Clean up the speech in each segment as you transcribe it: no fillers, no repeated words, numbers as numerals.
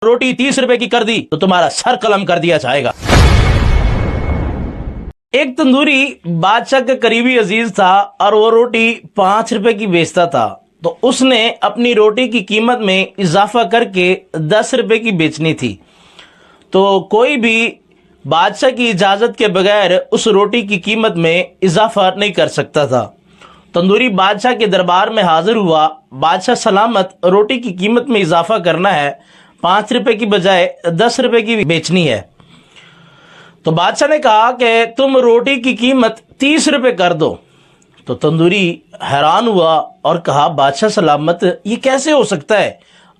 روٹی 30 روپے کی کر دی تو تمہارا سر قلم کر دیا جائے گا۔ ایک تندوری بادشاہ کا قریبی عزیز تھا اور وہ روٹی 5 روپے کی بیچتا تھا، تو اس نے اپنی روٹی کی قیمت میں اضافہ کر کے 10 روپے کی بیچنی تھی، تو کوئی بھی بادشاہ کی اجازت کے بغیر اس روٹی کی قیمت میں اضافہ نہیں کر سکتا تھا۔ تندوری بادشاہ کے دربار میں حاضر ہوا، بادشاہ سلامت روٹی کی قیمت میں اضافہ کرنا ہے، 5 روپے کی بجائے 10 روپے کی بیچنی ہے۔ تو بادشاہ نے کہا کہ تم روٹی کی قیمت 30 روپے کر دو۔ تو تندوری حیران ہوا اور کہا بادشاہ سلامت یہ کیسے ہو سکتا ہے؟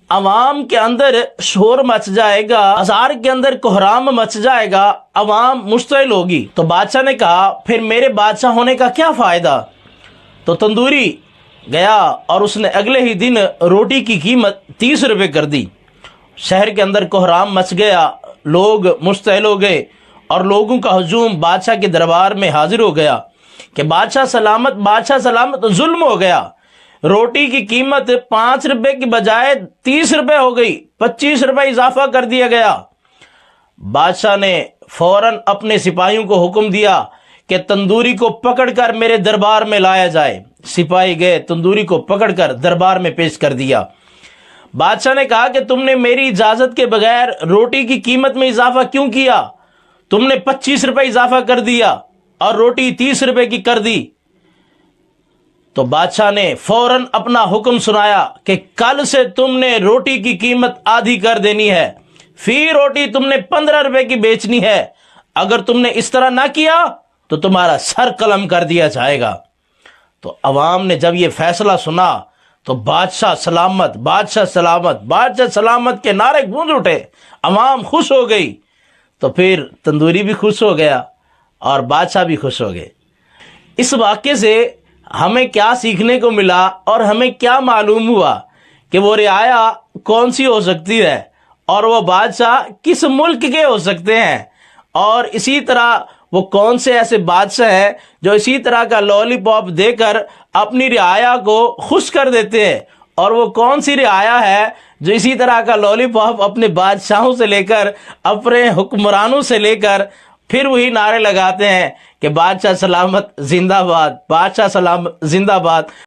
عوام کے اندر شور مچ جائے گا، بازار کے اندر کوہرام مچ جائے گا، عوام مشتعل ہوگی۔ تو بادشاہ نے کہا پھر میرے بادشاہ ہونے کا کیا فائدہ؟ تو تندوری گیا اور اس نے اگلے ہی دن روٹی کی قیمت 30 روپے کر دی۔ شہر کے اندر کوہرام مچ گیا، لوگ مشتعل ہو گئے اور لوگوں کا ہجوم بادشاہ کے دربار میں حاضر ہو گیا کہ بادشاہ سلامت ظلم ہو گیا، روٹی کی قیمت 5 روپے کی بجائے 30 روپے ہو گئی، 25 روپے اضافہ کر دیا گیا۔ بادشاہ نے فوراً اپنے سپاہیوں کو حکم دیا کہ تندوری کو پکڑ کر میرے دربار میں لایا جائے۔ سپاہی گئے، تندوری کو پکڑ کر دربار میں پیش کر دیا۔ بادشاہ نے کہا کہ تم نے میری اجازت کے بغیر روٹی کی قیمت میں اضافہ کیوں کیا؟ تم نے 25 روپے اضافہ کر دیا اور روٹی 30 روپے کی کر دی۔ تو بادشاہ نے فوراً اپنا حکم سنایا کہ کل سے تم نے روٹی کی قیمت آدھی کر دینی ہے، فی روٹی تم نے 15 روپے کی بیچنی ہے، اگر تم نے اس طرح نہ کیا تو تمہارا سر قلم کر دیا جائے گا۔ تو عوام نے جب یہ فیصلہ سنا تو بادشاہ سلامت کے نعرے گونج اٹھے، عوام خوش ہو گئی۔ تو پھر تندوری بھی خوش ہو گیا اور بادشاہ بھی خوش ہو گئے۔ اس واقعے سے ہمیں کیا سیکھنے کو ملا اور ہمیں کیا معلوم ہوا کہ وہ رعایا کون سی ہو سکتی ہے اور وہ بادشاہ کس ملک کے ہو سکتے ہیں، اور اسی طرح وہ کون سے ایسے بادشاہ ہیں جو اسی طرح کا لولی پاپ دے کر اپنی رعایا کو خوش کر دیتے ہیں، اور وہ کون سی رعایا ہے جو اسی طرح کا لولی پاپ اپنے بادشاہوں سے لے کر، اپنے حکمرانوں سے لے کر پھر وہی نعرے لگاتے ہیں کہ بادشاہ سلامت زندہ باد، بادشاہ سلامت زندہ باد۔